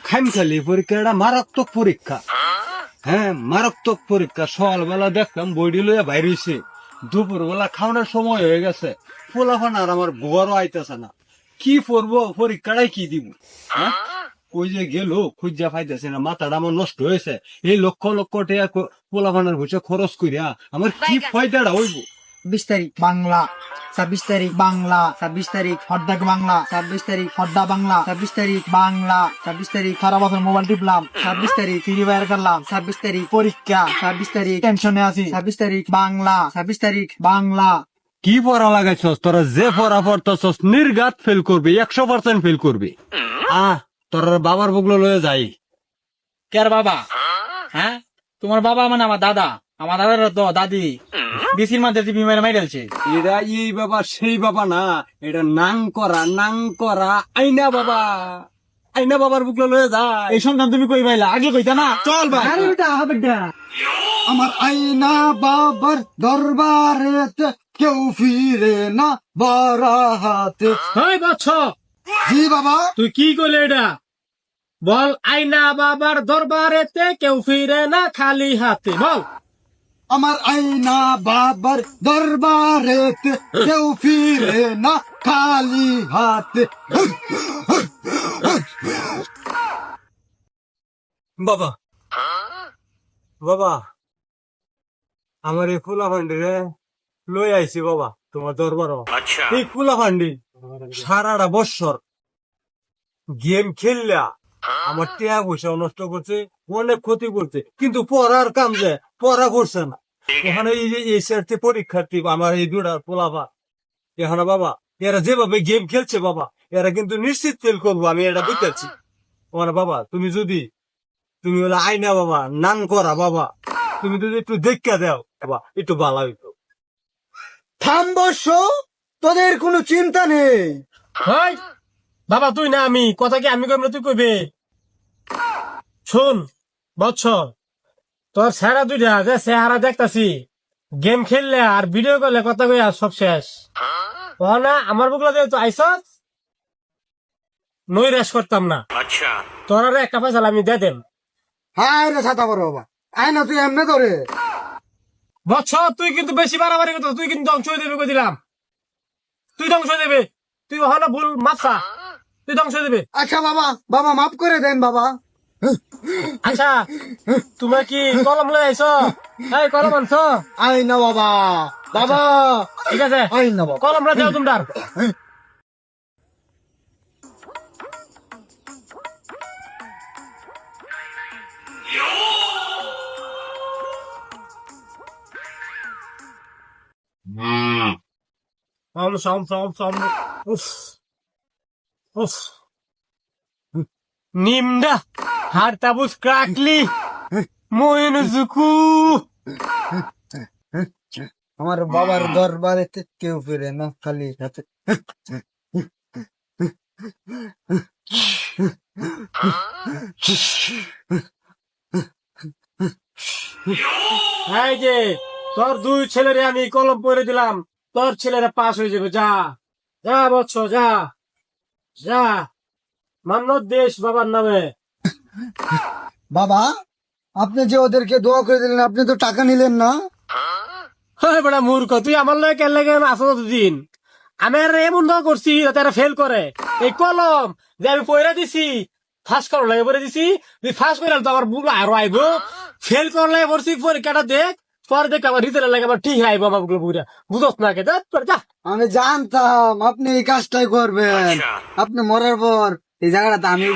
খাইমখালি পরীক্ষাটা মারাত্মক পরীক্ষা। হ্যাঁ, মারাত্মক পরীক্ষা। সকালবেলা দেখলাম বইটি লইয়া বাইরে হইছে, দুপুর বেলা খাওয়ানোর সময় হয়ে গেছে, পোলাফান আর আমার গোয়ারও আইতেছে না। কি করবো, পরীক্ষাটাই কি দিব? হ্যাঁ, ওই যে গেল খুঁজা পাইতেছে না, মাথাটা আমার নষ্ট হয়েছে। এই লক্ষ লক্ষ টাকা পোলাফানের হচ্ছে খরচ করিয়া আমার কি ফায়দাটা হইব? 20 তারিখ বাংলা, 26 তারিখ বাংলা, 26 তারিখ হরদাক বাংলা, 26 তারিখ হরদা বাংলা, 26 তারিখ বাংলা, 26 তারিখ সারা বছর মোবাইল টিপলাম, 26 তারিখ ফ্রি ফায়ার করলাম, 26 তারিখ পরীক্ষা, 26 তারিখ টেনশনে আছি, 26 তারিখ বাংলা, 26 তারিখ বাংলা। কি পড়া লাগাইছস তোরা? যে পড়া পড়তেছস নির্ঘাত ফেল করবি, 100% ফেল করবি। তোর বাবার বুকলো লয়ে যাই। কার বাবা? হ্যাঁ, তোমার বাবা মানে আমার দাদা, আমার দাদার তো দাদি বিসির মধ্যে বিমানে মাইরেছে। এরা এই বাবা সেই বাবা না, এটা নাং করা আইনা বাবা। আইনা বাবার বুকলো লয়ে যায়। এই সন্তান তুমি কই পাইলা? আগে কইতা না। চল ভাই। আরে বেটা বেটা, আমার আইনা বাবার দরবারেতে কেউ ফিরে না বারাহাতে। হয় বচ্ছ, জি বাবা। তুই কি করলে এটা? বল, আইনা বাবার দরবারেতে কেউ ফিরে না খালি হাতে। বল, আমার আইনা বাবার দরবারেতে কেউ ফিরে না খালি হাতে। বাবা বাবা, আমার এই ফুলা ফান্ডি রে লই আইছি বাবা তোমার দরবার। এই ফুলা ফান্ডি সারাটা বৎসর গেম খেললা আমার টিয়া পয়সা নষ্ট করছে, অনেক ক্ষতি করছে, কিন্তু পড়ার কাম যে পড়া করছে না। ওখানে এই যে এসআরটি পরীক্ষার্থী আমার এই দুটা পোলাপা, এখানে বাবা এরা যেভাবে গেম খেলছে বাবা, এরা কিন্তু নিশ্চিত ফেল করবো, আমি এটা বুঝতেছি। ওখানে বাবা তুমি হলো আইনা বাবা, নান করা বাবা, তুমি যদি একটু দেখা দাও বাবা, একটু ভালো হইতো। থাম বর্ষ, তোদের কোনো চিন্তা নেই। হয় বাবা, তুই না আমি, কথা কি আমি কইব না তুই কইবে? শোন বচ্ছ, তোর সেরা দুইটা যে চেহারা দেখতাছি, গেম খেললে আর ভিডিও করলে কথা কই আর সব শেষ। ও না আমার বুকলা দিয়ে তো আইসস, নই রেস করতাম না। তোর আর একটা পয়সা আমি দিয়ে দেন। হায় রে ছাতা বড় বাবা, আইনা তুই এমনে ধরে। বচ্ছ, তুই কিন্তু বেশি বাড়াবাড়ি করতো, তুই কিন্তু ধ্বংস হয়ে দেবে কই দিলাম। তুই ধ্বংস হয়ে দেবে, তুই ওখানে ভুল মাপসা, তুই ধ্বংস হয়ে দেবে। আচ্ছা বাবা, বাবা মাফ করে দেন বাবা। আচ্ছা, তুমি কি কলম লই আইছ? এই কলম আনছ? আইনা বাবা, বাবা ঠিক আছে, আইনা বাবা। কলমটা দেও তোমরা। নিমডা হারতাবুস ক্রাকলি মইনুজুকু। আমার বাবার দরবারেতে কেউ ফিরে না খালি হাতে। এই যে তোর দুই ছেলেরে আমি কলম পড়ে দিলাম, তোর ছেলেরা পাস হয়ে যাবে। যা যা বৎস, যা যা, মান্নত দেশ বাবার নামে। বাবা, আপনি যে ওদেরকে দোয়া করে দিলেন, আপনি তো টাকা নিলেন না। হয় বড়া মূর্খ, তুই আমার লগে কেন লাগে আসো দিন? আমি আর এমন দোয়া করছি যাতে এরা ফেল করে। এই কলম যে আমি পয়রা দিছি, ফার্স্ট করার লাগে পরে দিছি, তুই ফার্স্ট করে তো আমার বুক আরো আইব। ফেল করার লাগে পড়ছি, পরীক্ষাটা দেখ, পরে দেখ আমার রিজাল্ট লাগে আমার ঠিক আইব। আমার বুকলো বুড়া বুঝস না কে? যা। আমি জানতাম আপনি এই কাজটাই করবেন। আপনি মরার পর এই জায়গাটা আমি